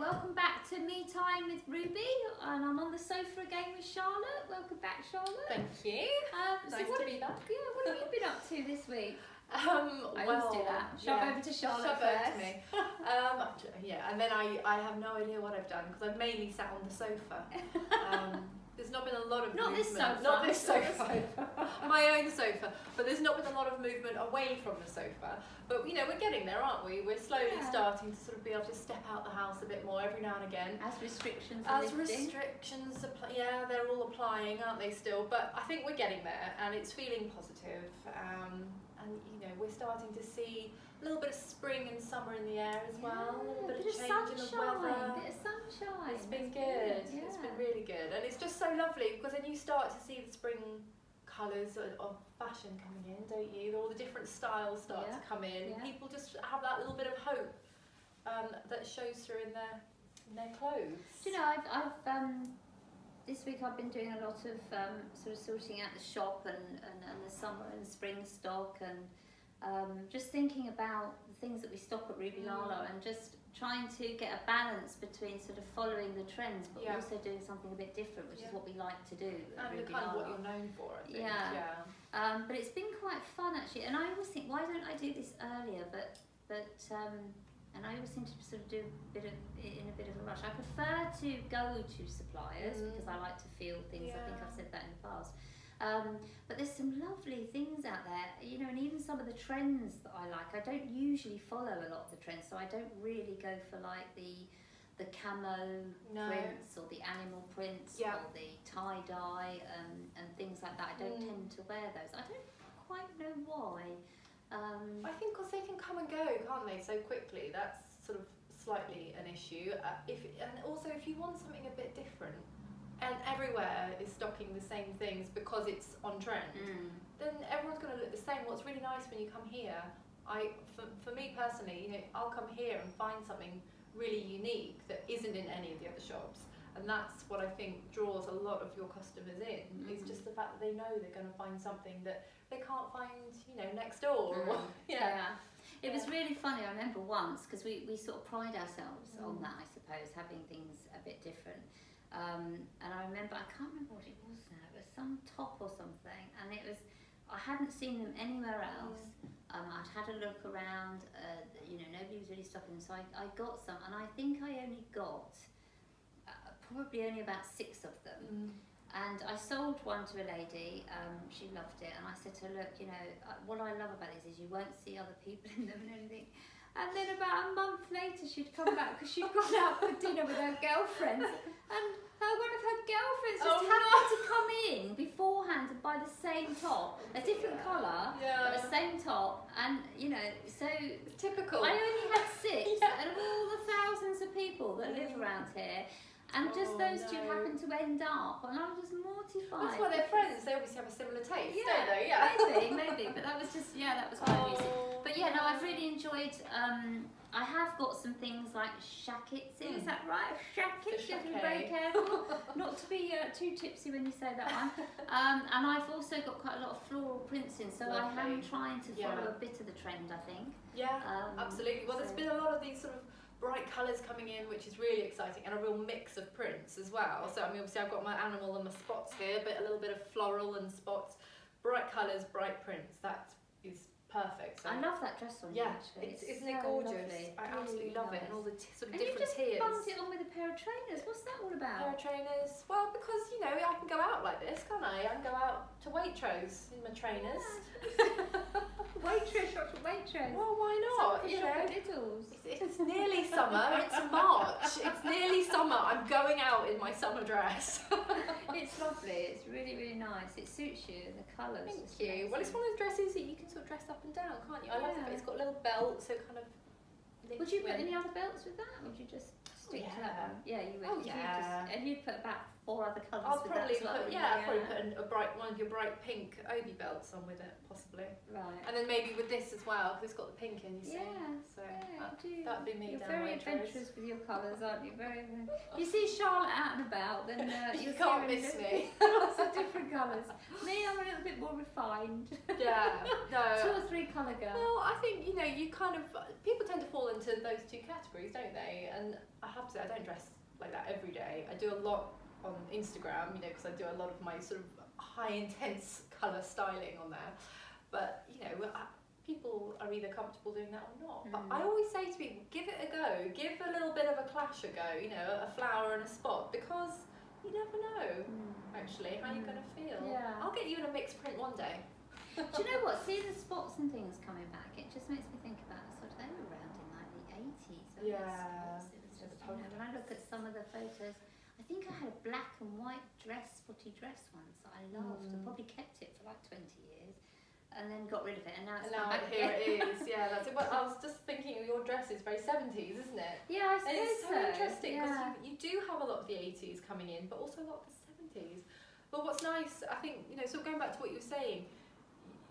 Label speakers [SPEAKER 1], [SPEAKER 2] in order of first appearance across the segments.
[SPEAKER 1] welcome back to Me Time with Ruby, and I'm on the sofa again with Charlotte. Welcome back, Charlotte.
[SPEAKER 2] Thank you. Nice to be back.
[SPEAKER 1] Yeah, what have you been up to this week? I
[SPEAKER 2] Well,
[SPEAKER 1] always do that. Shove over to Charlotte
[SPEAKER 2] shove
[SPEAKER 1] first.
[SPEAKER 2] over to me. Yeah, and then I have no idea what I've done because I've mainly sat on the sofa. There's not been a lot of
[SPEAKER 1] Not
[SPEAKER 2] movement.
[SPEAKER 1] this sofa.
[SPEAKER 2] Not this sofa. My own sofa. But there's not been a lot of movement away from the sofa. But you know, we're getting there, aren't we? We're slowly starting to sort of be able to step out the house a bit more every now and again.
[SPEAKER 1] As restrictions are lifting.
[SPEAKER 2] Restrictions apply, yeah, they're all applying, aren't they still? But I think we're getting there, and it's feeling positive. And you know, we're starting to see a little bit of spring and summer in the air as well. A little bit of change in the weather.
[SPEAKER 1] A bit of sunshine.
[SPEAKER 2] It's been good.
[SPEAKER 1] Yeah.
[SPEAKER 2] It's been really good, and it's just so lovely because then you start to see the spring colours of fashion coming in, don't you? All the different styles start to come in.
[SPEAKER 1] Yeah.
[SPEAKER 2] People just have that little bit of hope that shows through in their clothes.
[SPEAKER 1] Do you know, I've this week I've been doing a lot of sort of sorting out the shop and the summer and spring stock, and just thinking about the things that we stock at Ruby Lala, and just trying to get a balance between sort of following the trends but also doing something a bit different, which is what we like to do at Ruby
[SPEAKER 2] kind
[SPEAKER 1] Lala.
[SPEAKER 2] of what you're known for, I think.
[SPEAKER 1] But it's been quite fun actually, and I always think, why don't I do this earlier? And I always seem to sort of do in a bit of a rush. I prefer to go to suppliers because I like to feel things. I think I've said that in the past. But there's some lovely things out there, you know, and even some of the trends that I like. I don't usually follow a lot of the trends, so I don't really go for like the camo prints or the animal prints or the tie-dye and things like that. I don't tend to wear those. I don't quite know why.
[SPEAKER 2] I think because they can come and go, can't they, so quickly. That's sort of slightly an issue. And also if you want something a bit different, and everywhere is stocking the same things because it's on trend, then everyone's going to look the same. What's really nice when you come here, for me personally, you know, I'll come here and find something really unique that isn't in any of the other shops, and that's what I think draws a lot of your customers in. It's just the fact that they know they're going to find something that they can't find, you know, next door.
[SPEAKER 1] It was really funny. I remember once, because we sort of pride ourselves on that, I suppose, having things a bit different. And I remember, I can't remember what it was now, it was some top or something, and it was, I hadn't seen them anywhere else. I'd had a look around, you know, nobody was really stocking them, so I got some, and I think I only got probably only about 6 of them. And I sold one to a lady, she loved it, and I said to her, look, you know, what I love about this is you won't see other people in them and anything. And then about a month later she'd come back because she'd gone out for dinner with her girlfriends, and one of her girlfriends just happened to come in beforehand and buy the same top, a different colour, but the same top, and you know, so
[SPEAKER 2] typical.
[SPEAKER 1] I only had 6 out of all the thousands of people that live around here. And just those two happened to end up, and I was just mortified.
[SPEAKER 2] That's why they're friends. They obviously have a similar taste, don't they? Yeah,
[SPEAKER 1] maybe. But that was just, that was quite amusing. But yeah, no, I've really enjoyed. I have got some things like shackets in. Is that right? Shackets. You have to be very careful not to be too tipsy when you say that one. And I've also got quite a lot of floral prints in, so I am trying to follow a bit of the trend, I think.
[SPEAKER 2] Yeah, absolutely. Well, there's been a lot of these sort of bright colours coming in, which is really exciting, and a real mix of prints as well. So I mean, obviously I've got my animal and my spots here, but a little bit of floral and spots, bright colours, bright prints. That is perfect. So
[SPEAKER 1] I love that dress on you, actually.
[SPEAKER 2] Isn't it gorgeous?
[SPEAKER 1] Lovely.
[SPEAKER 2] I absolutely love it, and all the sort of
[SPEAKER 1] and
[SPEAKER 2] different tiers.
[SPEAKER 1] You just bumped it on with a pair of trainers. What's that all about?
[SPEAKER 2] Pair of trainers. Well, because you know I can go out like this, can't I? I can go out to Waitrose in my trainers.
[SPEAKER 1] Waitrose, shop to Waitrose.
[SPEAKER 2] Well, why not? You know, it's nearly summer. It's March. It's nearly summer. I'm going out in my summer dress.
[SPEAKER 1] It's lovely. It's really, really nice. It suits you. The colours.
[SPEAKER 2] Thank you. Well, it's one of those dresses that you can sort of dress up and down, can't you? I love it. It's got a little belt, so kind of.
[SPEAKER 1] Would you put any other belts with that? Or would you just stick to that one? Yeah, you would.
[SPEAKER 2] Oh yeah.
[SPEAKER 1] And you'd put about 4 other colours.
[SPEAKER 2] I'll probably
[SPEAKER 1] with that
[SPEAKER 2] put, a bright one of your bright pink Obi belts on with it, possibly.
[SPEAKER 1] Right.
[SPEAKER 2] And then maybe with this as well, because it's got the pink in, you see. So that'd be me.
[SPEAKER 1] You're
[SPEAKER 2] down
[SPEAKER 1] very
[SPEAKER 2] Waitrose.
[SPEAKER 1] adventurous with your colours, aren't you? Very, very. If you see Charlotte out and about, then
[SPEAKER 2] you can't miss me.
[SPEAKER 1] Lots of different colours. Me, I'm a little bit more refined.
[SPEAKER 2] Yeah, no.
[SPEAKER 1] 2 or 3 colour girl.
[SPEAKER 2] Well, I think, you know, you kind of, people tend to fall into those 2 categories, don't they? And I have to say, I don't dress like that every day. I do a lot on Instagram, you know, because I do a lot of my sort of high intense colour styling on there. But, you know, people are either comfortable doing that or not. But I always say to people, give it a go. Give a little bit of a clash a go, you know, a flower and a spot, because you never know, actually, how you're going to feel.
[SPEAKER 1] Yeah.
[SPEAKER 2] I'll get you in a mixed print one day.
[SPEAKER 1] Do you know what? Seeing the spots and things coming back, it just makes me think about sort of, they were around in like the 80s.
[SPEAKER 2] Yeah.
[SPEAKER 1] It was just, you know, when I look at some of the photos, I think I had a black and white spotty dress once that I loved. I probably kept it for like 20 years and then got rid of it, and now it's
[SPEAKER 2] back
[SPEAKER 1] here
[SPEAKER 2] again. It is, yeah, that's it. But I was just thinking, your dress is very 70s, isn't it?
[SPEAKER 1] Yeah, I suppose
[SPEAKER 2] and it's so interesting because
[SPEAKER 1] yeah.
[SPEAKER 2] you do have a lot of the 80s coming in, but also a lot of the 70s. But what's nice, I think, you know, so going back to what you were saying,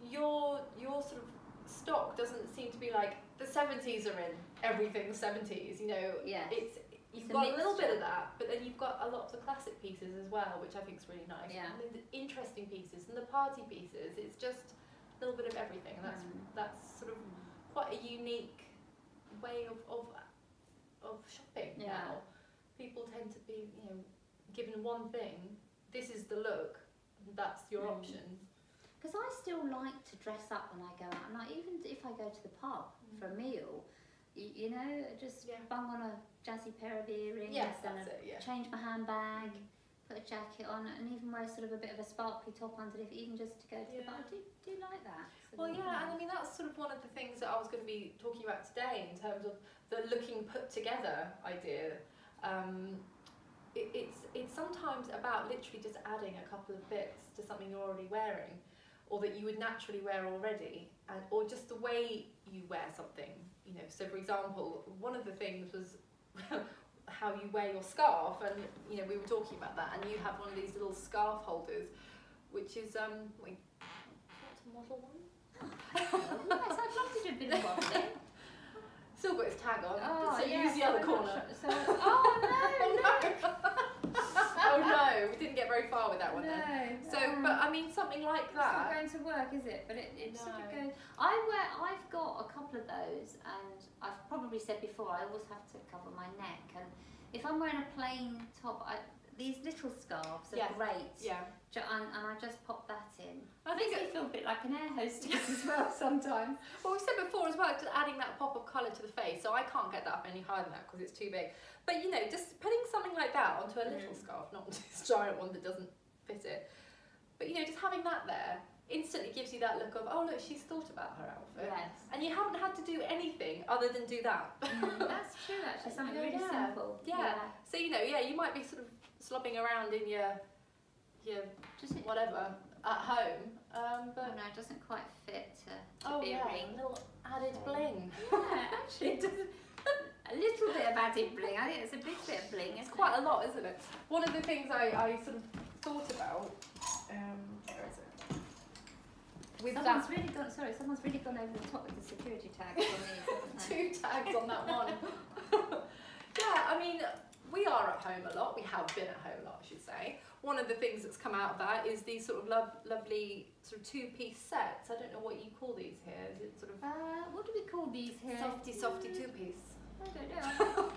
[SPEAKER 2] your sort of stock doesn't seem to be like the 70s are in everything 70s, you know.
[SPEAKER 1] Yes.
[SPEAKER 2] You've got a little bit of that, but then you've got a lot of the classic pieces as well, which I think is really nice.
[SPEAKER 1] Yeah.
[SPEAKER 2] And then the interesting pieces and the party pieces. It's just a little bit of everything, and that's sort of quite a unique way of shopping now. People tend to be, you know, given one thing. This is the look. That's your option.
[SPEAKER 1] Because I still like to dress up when I go out, and like, even if I go to the pub for a meal, you know, just bung on a jazzy pair of earrings and change my handbag, put a jacket on, and even wear sort of a bit of a sparkly top underneath, even just to go to the bar. I do like that.
[SPEAKER 2] Well, yeah, and I mean, that's sort of one of the things that I was going to be talking about today in terms of the looking put together idea. It's sometimes about literally just adding a couple of bits to something you're already wearing, or that you would naturally wear already, or just the way you wear something. You know, so for example, one of the things was how you wear your scarf, and you know, we were talking about that, and you have one of these little scarf holders, which is wait, what's a model one?
[SPEAKER 1] Yes, I'd love to do a bit of modelling.
[SPEAKER 2] Still got its tag on, so
[SPEAKER 1] yes,
[SPEAKER 2] use the other corner.
[SPEAKER 1] Oh
[SPEAKER 2] no, we didn't get very far with that one then. So, but I mean, something like that.
[SPEAKER 1] It's not going to work, is it? But it sort of goes. I've got a couple of those, and I've probably said before, I always have to cover my neck, and if I'm wearing a plain top, these little scarves are great. Yeah. And I just pop that in. I think it feel a bit like an air hostess as well sometimes.
[SPEAKER 2] Well, we said before as well, just adding that pop of colour to the face, so I can't get that up any higher than that because it's too big. But you know, just putting something like that onto a little scarf, not onto this giant one that doesn't fit it. But you know, just having that there instantly gives you that look of, oh look, she's thought about her outfit. Yes. And you haven't had to do anything other than do that.
[SPEAKER 1] That's true, actually, something really simple.
[SPEAKER 2] Yeah. So you know, you might be sort of slobbing around in your whatever at home, but
[SPEAKER 1] no, it doesn't quite fit to
[SPEAKER 2] be a ring. A little added bling.
[SPEAKER 1] Yeah, actually, it doesn't. A little bit of added bling. I think it's a big bit of bling.
[SPEAKER 2] It's quite a lot, isn't it? One of the things I sort of thought about. Where is it? With someone's really gone over the top with the security tags on these. 2 tags on that one. Yeah, I mean, we are at home a lot. We have been at home a lot, I should say. One of the things that's come out of that is these sort of lovely sort of 2-piece sets. I don't know what you call these here. Is it sort of
[SPEAKER 1] what do we call these here?
[SPEAKER 2] Softy 2-piece.
[SPEAKER 1] I don't know.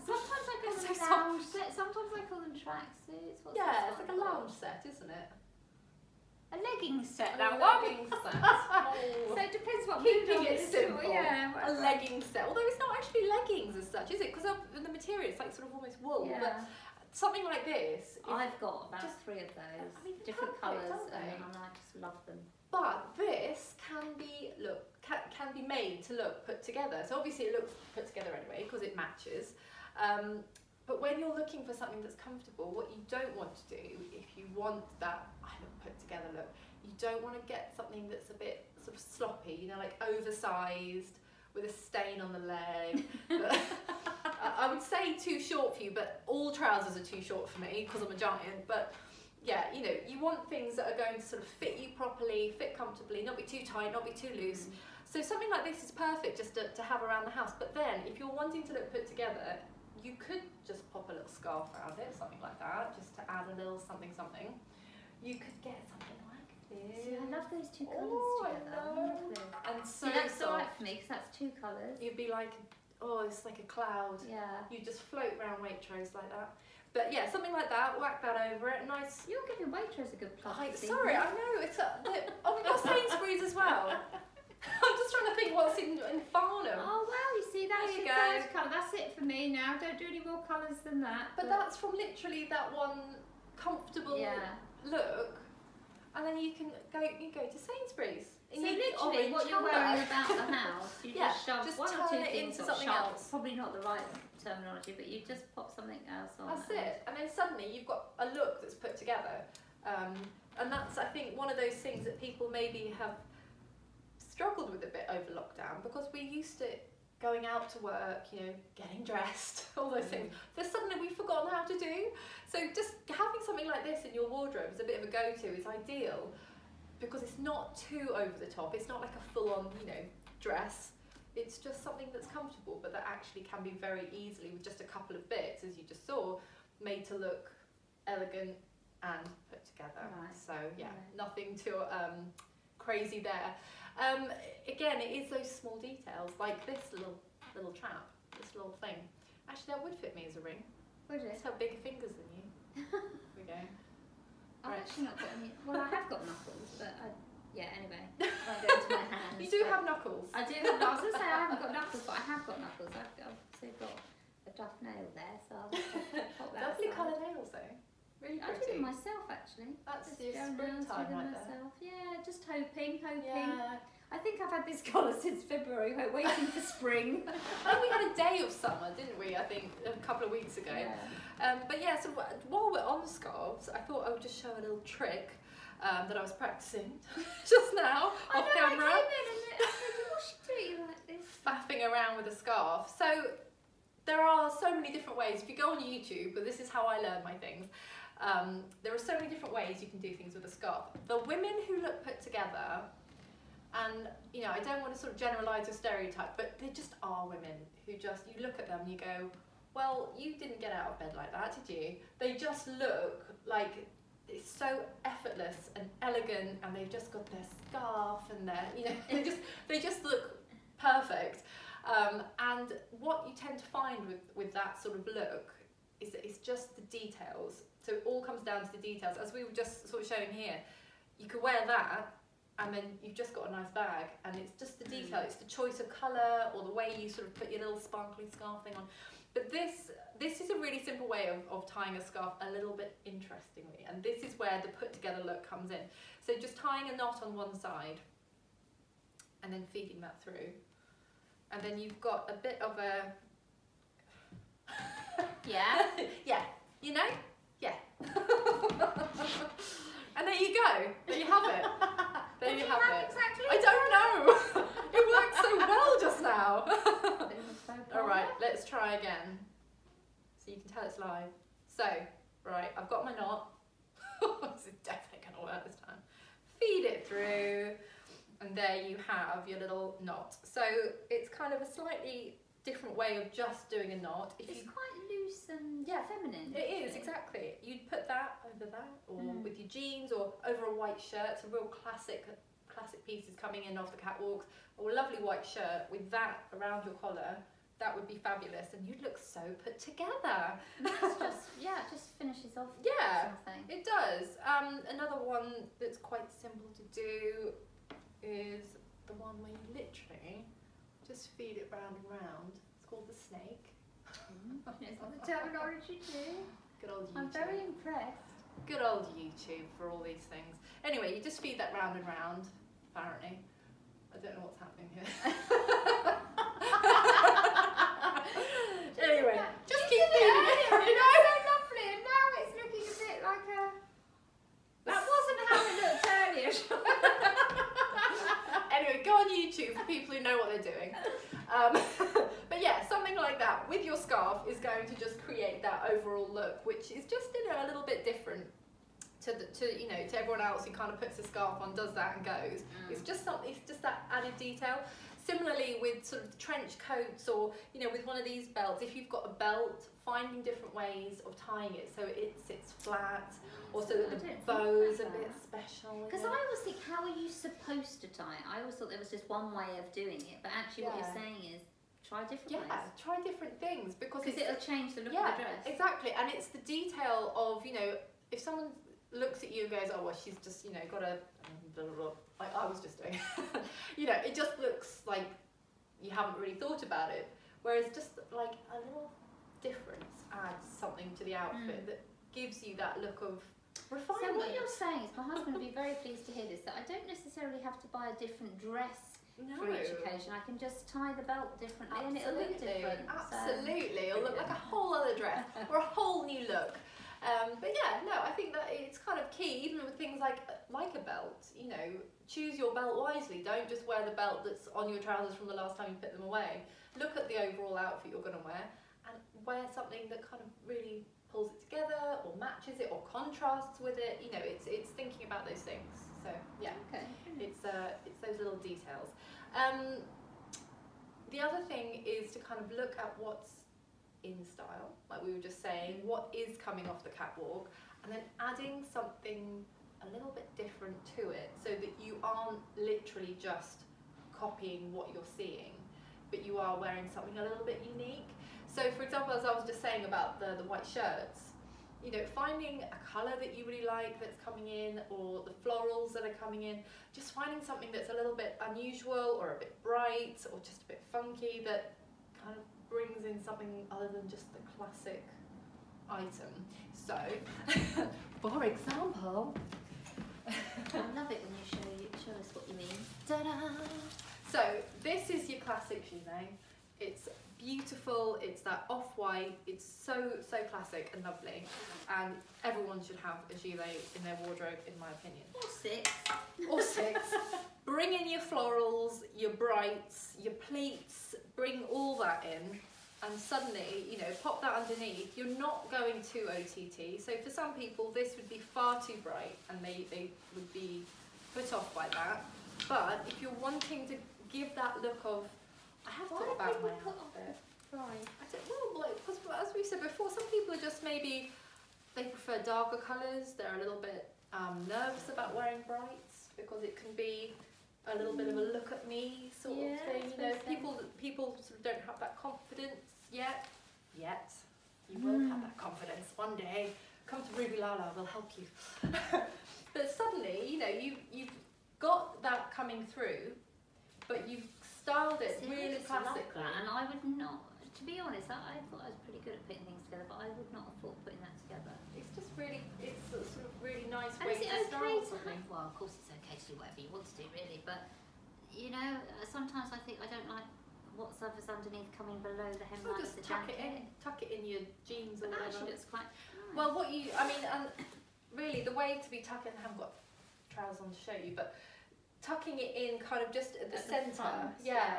[SPEAKER 1] Sometimes I call them lounge sets. Sometimes I call them tracksuits.
[SPEAKER 2] It's like a lounge set, isn't it?
[SPEAKER 1] A legging set.
[SPEAKER 2] A legging set.
[SPEAKER 1] So it depends what
[SPEAKER 2] keeping it simple.
[SPEAKER 1] Yeah,
[SPEAKER 2] a legging set. Although it's not actually leggings as such, is it? Because of the material, it's like sort of almost wool. Yeah. But something like this.
[SPEAKER 1] I've got about 3 of those, different colours, and I just love them.
[SPEAKER 2] But this can be made to look put together. So obviously it looks put together anyway because it matches. But when you're looking for something that's comfortable, what you don't want to do, if you want that put together look, you don't want to get something that's a bit sort of sloppy, you know, like oversized with a stain on the leg. I would say too short for you, but all trousers are too short for me because I'm a giant. But yeah, you know, you want things that are going to sort of fit you properly, fit comfortably, not be too tight, not be too loose. So something like this is perfect just to have around the house. But then if you're wanting to look put together, you could just pop a little scarf around it, something like that, just to add a little something. You could get something like this.
[SPEAKER 1] See, I love those two colours together.
[SPEAKER 2] I know. And so
[SPEAKER 1] see, that's
[SPEAKER 2] soft.
[SPEAKER 1] alright for me because that's two colours.
[SPEAKER 2] You'd be like, oh, it's like a cloud.
[SPEAKER 1] Yeah.
[SPEAKER 2] You just float around Waitrose like that. But yeah, something like that, whack that over it, nice.
[SPEAKER 1] You're giving Waitrose a good plug.
[SPEAKER 2] Sorry, I know, it's oh, we've got Sainsbury's as well. I'm just trying to think what's in Farnham.
[SPEAKER 1] Oh wow, you see, that's
[SPEAKER 2] There you
[SPEAKER 1] your
[SPEAKER 2] go.
[SPEAKER 1] first colour. That's it for me now. Don't do any more colours than that.
[SPEAKER 2] But that's from literally that one comfortable look. And then you can go to Sainsbury's.
[SPEAKER 1] So literally what you're wearing about the house, you just shove
[SPEAKER 2] just
[SPEAKER 1] one or
[SPEAKER 2] turn
[SPEAKER 1] two
[SPEAKER 2] it
[SPEAKER 1] things
[SPEAKER 2] into
[SPEAKER 1] on,
[SPEAKER 2] something
[SPEAKER 1] shove,
[SPEAKER 2] else.
[SPEAKER 1] probably not the right terminology, but you just pop something else on.
[SPEAKER 2] That's it. And then suddenly you've got a look that's put together. And that's, I think, one of those things that people maybe have struggled with a bit over lockdown, because we're used to going out to work, you know, getting dressed, all those things. That suddenly we've forgotten how to do. So just having something like this in your wardrobe as a bit of a go-to is ideal, because it's not too over the top. It's not like a full-on, you know, dress. It's just something that's comfortable, but that actually can be very easily, with just a couple of bits, as you just saw, made to look elegant and put together.
[SPEAKER 1] Right.
[SPEAKER 2] So yeah, nothing too crazy there. Again, it is those small details, like this little trap, this little thing. Actually, that would fit me as a ring.
[SPEAKER 1] Would it?
[SPEAKER 2] Just have bigger fingers than you. There we go.
[SPEAKER 1] I've
[SPEAKER 2] Right.
[SPEAKER 1] actually not got any. Well, I have got knuckles, but yeah. Anyway, I go into my hands.
[SPEAKER 2] You do
[SPEAKER 1] but
[SPEAKER 2] have knuckles.
[SPEAKER 1] I do. I was going to say I haven't got knuckles, but I have got knuckles. I've also got a duff nail there, so I'll pop that
[SPEAKER 2] Lovely
[SPEAKER 1] aside.
[SPEAKER 2] colour nails though. Really
[SPEAKER 1] I did
[SPEAKER 2] pretty.
[SPEAKER 1] them myself actually.
[SPEAKER 2] That's
[SPEAKER 1] Just
[SPEAKER 2] your
[SPEAKER 1] gel nails,
[SPEAKER 2] springtime
[SPEAKER 1] did them
[SPEAKER 2] right there.
[SPEAKER 1] myself. Yeah, just hoping.
[SPEAKER 2] Yeah.
[SPEAKER 1] I think I've had this colour since February, waiting for spring.
[SPEAKER 2] And we had a day of summer, didn't we? I think a couple of weeks ago.
[SPEAKER 1] Yeah.
[SPEAKER 2] But yeah, so while we're on scarves, I thought I would just show a little trick that I was practicing just now off camera.
[SPEAKER 1] I came in and I said, what's she doing like this?
[SPEAKER 2] Faffing around with a scarf. So there are so many different ways. If you go on YouTube, but this is how I learn my things. There are so many different ways you can do things with a scarf. The women who look put together, and you know, I don't want to sort of generalise or stereotype, but there just are women who just, you look at them and you go, well, you didn't get out of bed like that, did you? They just look like it's so effortless and elegant, and they've just got their scarf and their, you know, they just look perfect. And what you tend to find with that sort of look is that it's just the details. So it all comes down to the details. As we were just sort of showing here, you could wear that and then you've just got a nice bag, and it's just the detail. It's the choice of colour, or the way you sort of put your little sparkly scarf thing on. But this is a really simple way of tying a scarf a little bit interestingly, and this is where the put together look comes in. So just tying a knot on one side and then feeding that through, and then you've got a bit of a
[SPEAKER 1] Yeah.
[SPEAKER 2] yeah, you know, yeah. And there you go. There you have it. There you have it.
[SPEAKER 1] Exactly.
[SPEAKER 2] I don't know. It worked so well just now. All right, let's try again. So you can tell it's live. So, right, I've got my knot. This is definitely going to work this time. Feed it through, and there you have your little knot. So it's kind of a slightly different way of just doing a knot.
[SPEAKER 1] It's quite loose and feminine.
[SPEAKER 2] It is, exactly. You'd put that over that, or with your jeans, or over a white shirt. Some real classic pieces coming in off the catwalks, or a lovely white shirt with that around your collar. That would be fabulous, and you'd look so put together.
[SPEAKER 1] It's just, yeah, it just finishes off.
[SPEAKER 2] Yeah,
[SPEAKER 1] something.
[SPEAKER 2] it does. Another one that's quite simple to do is the one where you literally just feed it round and round. It's called the snake.
[SPEAKER 1] It's on the terminology too.
[SPEAKER 2] Good old YouTube.
[SPEAKER 1] I'm very impressed.
[SPEAKER 2] Good old YouTube for all these things. Anyway, you just feed that round and round, apparently. I don't know what's happening here. Anyway, just keep feeding it.
[SPEAKER 1] It's so lovely, and now it's looking a bit like a... That wasn't how it looked earlier.
[SPEAKER 2] Anyway, go on YouTube for people who know what they're doing. But But yeah, something like that with your scarf is going to just create that overall look, which is just, you know, a little bit different to you know, to everyone else who kind of puts a scarf on, does that and goes. It's just that added detail. Similarly with sort of trench coats, or, you know, with one of these belts, if you've got a belt, finding different ways of tying it so it sits flat, or so that the bow's a bit special.
[SPEAKER 1] Because I always think, how are you supposed to tie it? I always thought there was just one way of doing it, but actually what you're saying is try different ways.
[SPEAKER 2] Yeah, try different things, because
[SPEAKER 1] it'll change the look of the dress.
[SPEAKER 2] Exactly, and it's the detail of, you know, if someone looks at you and goes, oh well, she's just, you know, got a blah, blah, blah, like I was just doing, you know, it just looks like you haven't really thought about it, whereas just like a little difference adds something to the outfit that gives you that look of refinement.
[SPEAKER 1] So what you're saying is, my husband would be very pleased to hear this, that I don't necessarily have to buy a different dress for each occasion. I can just tie the belt differently and it'll look different.
[SPEAKER 2] Absolutely, it'll look like a whole other dress or a whole new look. But yeah, no, I think that it's kind of key, even with things like a belt, you know, choose your belt wisely. Don't just wear the belt that's on your trousers from the last time you put them away. Look at the overall outfit you're going to wear and wear something that kind of really pulls it together or matches it or contrasts with it. You know, it's thinking about those things. So yeah, it's those little details. The other thing is to kind of look at what's in style, like we were just saying, what is coming off the catwalk, and then adding something a little bit different to it, so that you aren't literally just copying what you're seeing, but you are wearing something a little bit unique. So for example, as I was just saying about the white shirts, you know, finding a colour that you really like that's coming in, or the florals that are coming in, just finding something that's a little bit unusual or a bit bright or just a bit funky that kind of brings in something other than just the classic item. So, for example,
[SPEAKER 1] I love it when you show us what you mean.
[SPEAKER 2] Ta-da! So this is your classic gilet. It's beautiful, it's that off-white, it's so classic and lovely, and everyone should have a gilet in their wardrobe, in my opinion.
[SPEAKER 1] Or six.
[SPEAKER 2] Bring in your florals, your brights, your pleats, bring all that in, and suddenly, you know, pop that underneath. You're not going too OTT, so for some people this would be far too bright and they would be put off by that. But if you're wanting to give that look of, I have thought about my outfit.
[SPEAKER 1] Right.
[SPEAKER 2] I don't know, like, because as we said before, some people are just maybe, they prefer darker colours, they're a little bit nervous about wearing brights, because it can be a little bit of a look at me sort of thing, you know, people sort of don't have that confidence yet. You will have that confidence one day. Come to Ruby Lala, we'll help you. But suddenly, you know, you've got that coming through, but you've styled it really classically.
[SPEAKER 1] And I would not, to be honest, I thought I was pretty good at putting things together, but I would not have thought of putting that together.
[SPEAKER 2] It's just really, it's a sort of really nice
[SPEAKER 1] And
[SPEAKER 2] way
[SPEAKER 1] is it
[SPEAKER 2] to style
[SPEAKER 1] okay
[SPEAKER 2] something.
[SPEAKER 1] well, of course it's okay to do whatever you want to do, really, but, you know, sometimes I think I don't like what's underneath coming below the hemline of
[SPEAKER 2] Just
[SPEAKER 1] the
[SPEAKER 2] tuck
[SPEAKER 1] jacket.
[SPEAKER 2] it in your jeans or
[SPEAKER 1] But
[SPEAKER 2] whatever.
[SPEAKER 1] actually it's quite nice.
[SPEAKER 2] Well, really the way to be tucking, I haven't got trousers on to show you, but tucking it in kind of just at the centre,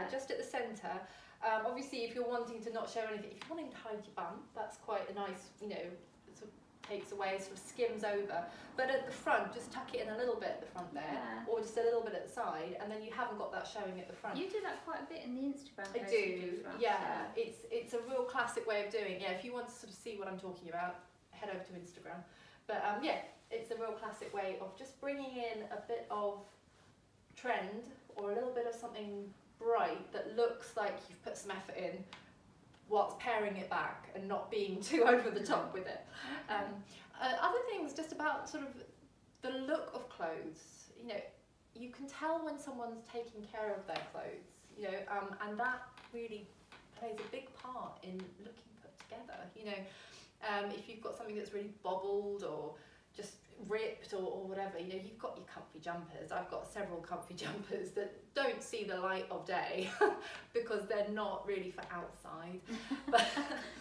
[SPEAKER 2] just at the centre. Obviously, if you're wanting to not show anything, if you're wanting to hide your bum, that's quite a nice, you know, sort of takes away, sort of skims over. But at the front, just tuck it in a little bit at the front there, or just a little bit at the side, and then you haven't got that showing at the front.
[SPEAKER 1] You do that quite a bit in the Instagram
[SPEAKER 2] I
[SPEAKER 1] posts
[SPEAKER 2] do,
[SPEAKER 1] you do for us,
[SPEAKER 2] yeah. It's a real classic way of doing it. Yeah, if you want to sort of see what I'm talking about, head over to Instagram. But yeah, it's a real classic way of just bringing in a bit of trend or a little bit of something bright that looks like you've put some effort in, whilst paring it back and not being too over the top with it. Other things just about sort of the look of clothes, you know, you can tell when someone's taking care of their clothes, you know, and that really plays a big part in looking put together, you know. If you've got something that's really bobbled or just ripped or whatever. You know, you've got your comfy jumpers. I've got several comfy jumpers that don't see the light of day because they're not really for outside. But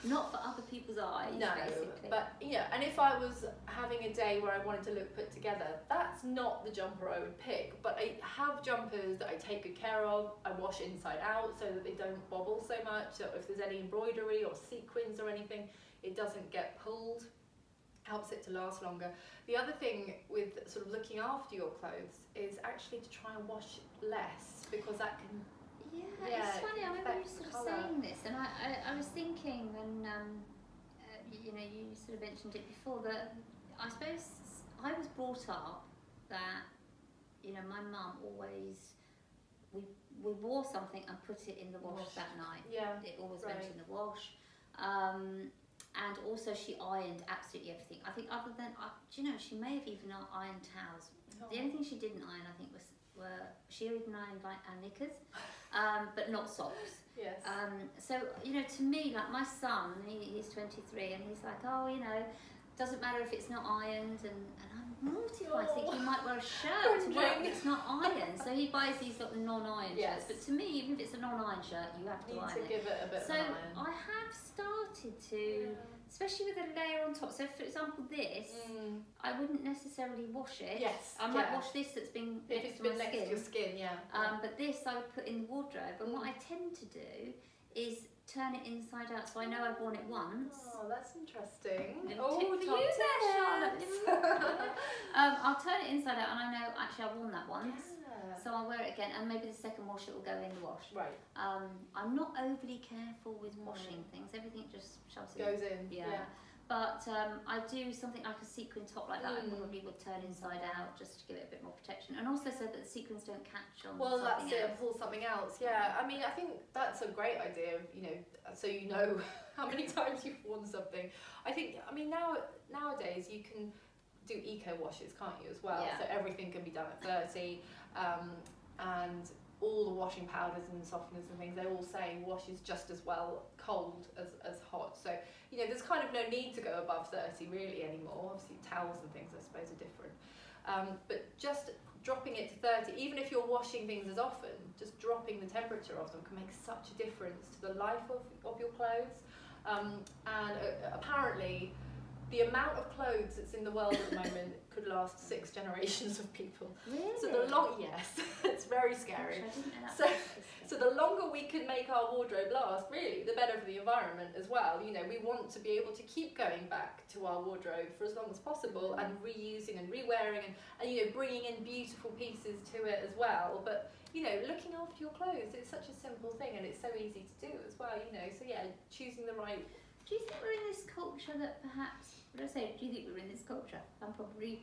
[SPEAKER 1] not for other people's eyes,
[SPEAKER 2] no,
[SPEAKER 1] basically.
[SPEAKER 2] but and if I was having a day where I wanted to look put together, that's not the jumper I would pick. But I have jumpers that I take good care of. I wash inside out so that they don't wobble so much. So if there's any embroidery or sequins or anything, it doesn't get pulled. Helps it to last longer. The other thing with sort of looking after your clothes is actually to try and wash less, because that can
[SPEAKER 1] it's funny, I remember you sort of saying this, and I was thinking when you know, you sort of mentioned it before, that I suppose I was brought up that, you know, my mum always, we wore something and put it in the wash that night. It always went in the wash. And also she ironed absolutely everything. I think other than, do you know, she may have even ironed towels. The only thing she didn't iron, I think, were she even ironed like our knickers, but not socks.
[SPEAKER 2] Yes.
[SPEAKER 1] So, you know, to me, like my son, he's 23, and he's like, oh, you know, doesn't matter if it's not ironed, and I'm mortified, thinking you might wear a shirt to work and it's not ironed. So he buys these sort of non-iron shirts, but to me, even if it's a non-iron shirt, you have to iron it.
[SPEAKER 2] Give it a bit
[SPEAKER 1] so
[SPEAKER 2] of an iron.
[SPEAKER 1] I have started to, especially with a layer on top. So for example, this, I wouldn't necessarily wash it.
[SPEAKER 2] Yes.
[SPEAKER 1] I might wash this that's been next to my skin.
[SPEAKER 2] To your skin,
[SPEAKER 1] But this I would put in the wardrobe, and what I tend to do is turn it inside out, so I know I've worn it once.
[SPEAKER 2] Oh, that's interesting.
[SPEAKER 1] Little tip for you there, Charlotte. I'll turn it inside out, and I know actually I've worn that once. So I'll wear it again, and maybe the second wash it will go in the wash.
[SPEAKER 2] Right.
[SPEAKER 1] I'm not overly careful with washing things. Everything just shoves
[SPEAKER 2] goes in.
[SPEAKER 1] Yeah. But I do something like a sequin top like that. I probably would turn inside out just to give it a bit more protection, and also so that the sequins don't catch on.
[SPEAKER 2] Well,
[SPEAKER 1] something
[SPEAKER 2] that's
[SPEAKER 1] else.
[SPEAKER 2] it. Pull something else. Yeah. I mean, I think that's a great idea. You know, so you know how many times you've worn something. I think. I mean, nowadays you can do eco washes, can't you, as well? So everything can be done at 30, and all the washing powders and softeners and things, they all say washes just as well cold as hot. So, you know, there's kind of no need to go above 30 really anymore. Obviously towels and things I suppose are different. But just dropping it to 30, even if you're washing things as often, just dropping the temperature of them can make such a difference to the life of your clothes. And apparently the amount of clothes that's in the world at the moment could last 6 generations of people.
[SPEAKER 1] Really?
[SPEAKER 2] So yes, it's very scary. So the longer we can make our wardrobe last, really, the better for the environment as well. You know, we want to be able to keep going back to our wardrobe for as long as possible, and reusing and re-wearing and you know, bringing in beautiful pieces to it as well. But you know, looking after your clothes, it's such a simple thing, and it's so easy to do as well. You know, so yeah, choosing the right.
[SPEAKER 1] Do you think we're in this culture that perhaps, what do I say, do you think we're in this culture? I'm probably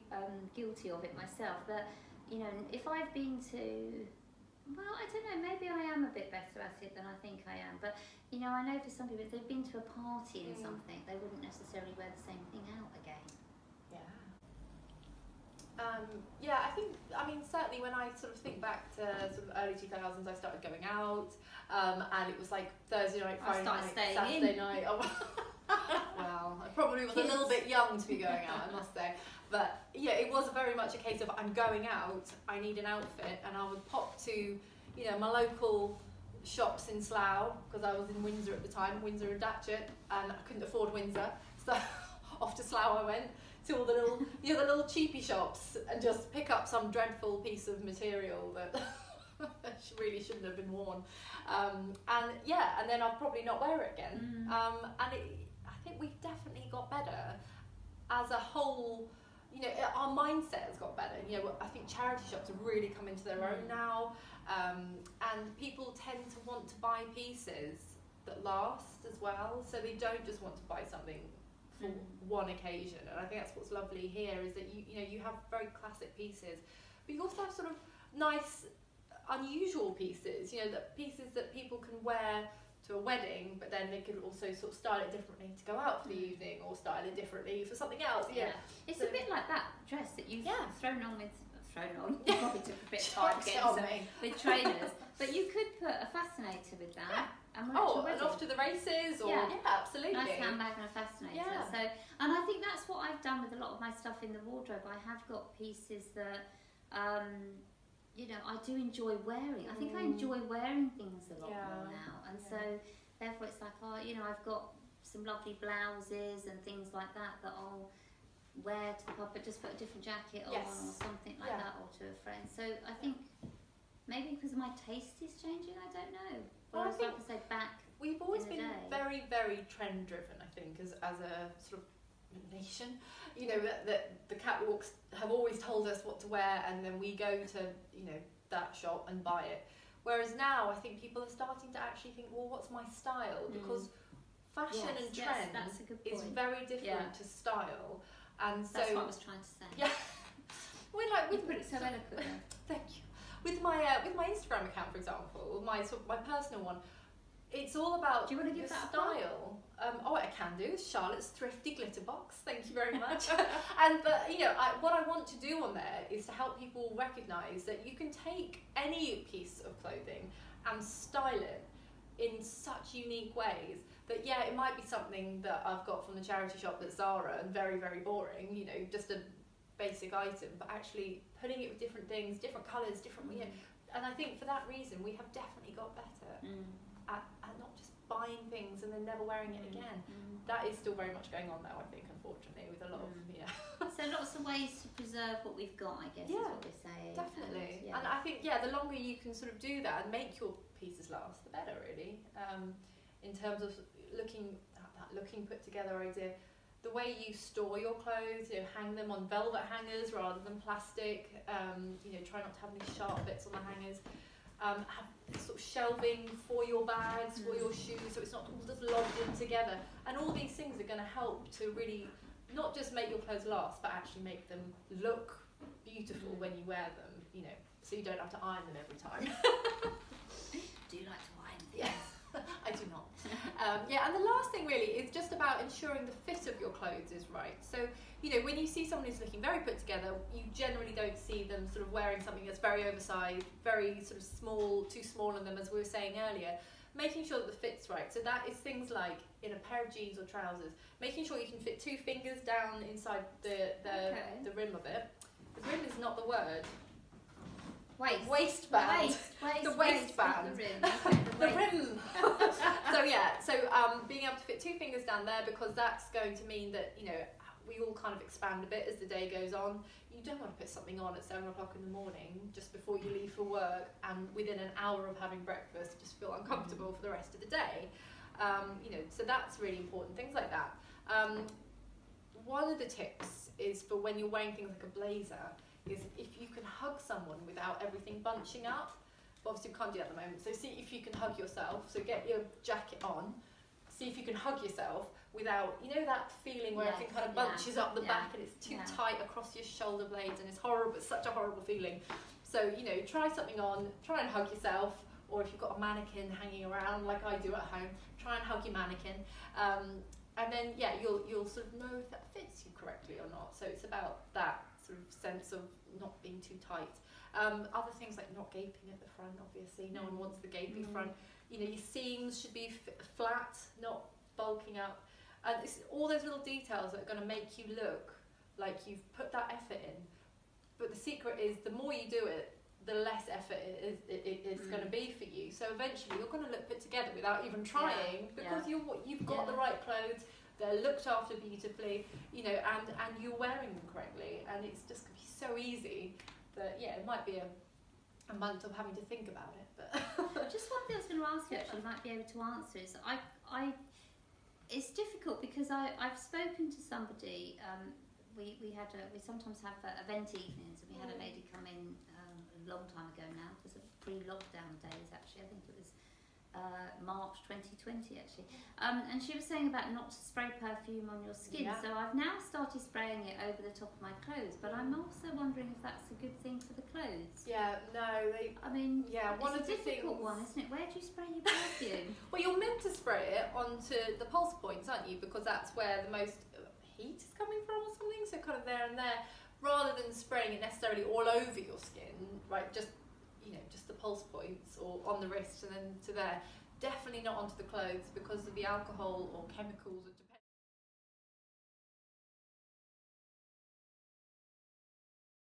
[SPEAKER 1] guilty of it myself, that, you know, if I've been to, well, I don't know, maybe I am a bit better at it than I think I am, but, you know, I know for some people, if they've been to a party and something, they wouldn't necessarily wear the same thing out again.
[SPEAKER 2] Yeah, I mean, certainly when I sort of think back to sort of early 2000s, I started going out, and it was like Thursday night, Friday night, Saturday night. Oh, well, I probably was a little bit young to be going out, I must say. But yeah, it was very much a case of I'm going out, I need an outfit, and I would pop to, you know, my local shops in Slough, because I was in Windsor at the time, Windsor and Datchet, and I couldn't afford Windsor, so off to Slough I went. To all the little, you know, the little cheapy shops, and just pick up some dreadful piece of material that really shouldn't have been worn, and yeah, and then I'll probably not wear it again. And I think we've definitely got better as a whole. You know, our mindset has got better. You know, I think charity shops have really come into their own now, and people tend to want to buy pieces that last as well. So they don't just want to buy something for one occasion, and I think that's what's lovely here, is that you know, you have very classic pieces, but you also have sort of nice unusual pieces, you know, that pieces that people can wear to a wedding, but then they could also sort of style it differently to go out for the evening, or style it differently for something else.
[SPEAKER 1] It's a bit like that dress that you've thrown on. You probably took a bit of time getting some with trainers, But you could put a fascinator with that.
[SPEAKER 2] Yeah.
[SPEAKER 1] And
[SPEAKER 2] and off to the races, or
[SPEAKER 1] yeah,
[SPEAKER 2] absolutely.
[SPEAKER 1] Nice handbag and a fascinator.
[SPEAKER 2] Yeah.
[SPEAKER 1] So, and I think that's what I've done with a lot of my stuff in the wardrobe. I have got pieces that, you know, I do enjoy wearing. I think I enjoy wearing things a lot more now, and so therefore it's like, oh, you know, I've got some lovely blouses and things like that I'll wear to the pub, but just put a different jacket on or something like that, or to a friend. So I think maybe because my taste is changing, I don't know.
[SPEAKER 2] Well, I think,
[SPEAKER 1] like I say, back
[SPEAKER 2] we've always been
[SPEAKER 1] day.
[SPEAKER 2] very, very trend driven, I think, as a sort of nation. You know, that the catwalks have always told us what to wear, and then we go to, you know, that shop and buy it. Whereas now I think people are starting to actually think, well, what's my style? Because fashion and trend is very different to style. And so
[SPEAKER 1] that's what I was trying to say.
[SPEAKER 2] Yeah. We're like,
[SPEAKER 1] you put it so eloquently.
[SPEAKER 2] Thank you. With my Instagram account, for example, my personal one, it's all about
[SPEAKER 1] do you want to give
[SPEAKER 2] the
[SPEAKER 1] that
[SPEAKER 2] style. I can do. Charlotte's Thrifty Glitter Box. Thank you very much. But you know, what I want to do on there is to help people recognise that you can take any piece of clothing and style it in such unique ways that it might be something that I've got from the charity shop at Zara and very, very boring. You know, just a basic item, but actually putting it with different things, different colours, different. You know, and I think for that reason we have definitely got better at not just buying things and then never wearing it again. That is still very much going on now, I think, unfortunately, with a lot of
[SPEAKER 1] So lots of ways to preserve what we've got, I guess, is what we're saying.
[SPEAKER 2] Definitely. And I think the longer you can sort of do that and make your pieces last, the better, really. In terms of looking put together idea. The way you store your clothes, you know, hang them on velvet hangers rather than plastic. You know, try not to have any sharp bits on the hangers. Have sort of shelving for your bags, for your shoes, so it's not all just logged in together. And all these things are going to help to really not just make your clothes last, but actually make them look beautiful when you wear them. You know, so you don't have to iron them every time.
[SPEAKER 1] Do you like to iron things?
[SPEAKER 2] Yes. I do not. And the last thing really is just about ensuring the fit of your clothes is right. So, you know, when you see someone who's looking very put together, you generally don't see them sort of wearing something that's very oversized, very sort of small, too small on them, as we were saying earlier. Making sure that the fit's right. So that is things like in a pair of jeans or trousers, making sure you can fit 2 fingers down inside the rim of it. The rim is not the word. Waistband. The waistband.
[SPEAKER 1] The rim. Okay,
[SPEAKER 2] the rim. So being able to fit 2 fingers down there, because that's going to mean that, you know, we all kind of expand a bit as the day goes on. You don't want to put something on at 7 o'clock in the morning just before you leave for work, and within an hour of having breakfast just feel uncomfortable for the rest of the day. You know, so that's really important. Things like that. One of the tips is for when you're wearing things like a blazer, is if you can hug someone without everything bunching up. But obviously you can't do that at the moment. So see if you can hug yourself. So get your jacket on. See if you can hug yourself without, you know, that feeling where everything kind of bunches up the back and it's too tight across your shoulder blades, and it's horrible. It's such a horrible feeling. So, you know, try something on. Try and hug yourself. Or if you've got a mannequin hanging around like I do at home, try and hug your mannequin. And then you'll sort of know if that fits you correctly or not. So it's about that sort of sense of not being too tight. Other things like not gaping at the front, obviously. No one wants the gaping front. You know, your seams should be flat, not bulking up. And it's all those little details that are going to make you look like you've put that effort in. But the secret is, the more you do it, the less effort it's going to be for you. So eventually you're going to look put together without even trying, because you've got the right clothes, they're looked after beautifully, you know, and you're wearing them correctly, and it's just going to be so easy that it might be a month of having to think about it. But
[SPEAKER 1] just one thing I was going to ask you, actually, you might be able to answer, is it's difficult because I've spoken to somebody. We sometimes have event evenings, and we had a lady come in a long time ago now. It was pre-lockdown days, actually. I think it was March 2020, actually. And she was saying about not to spray perfume on your skin. So I've now started spraying it over the top of my clothes, but I'm also wondering if that's a good thing for the clothes. One of the difficult one, isn't it? Where do you spray your perfume?
[SPEAKER 2] Well, you're meant to spray it onto the pulse points, aren't you? Because that's where the most heat is coming from or something, so kind of there and there, rather than spraying it necessarily all over your skin, right? Just, just the pulse points or on the wrist and then to there. Definitely not onto the clothes because of the alcohol or chemicals.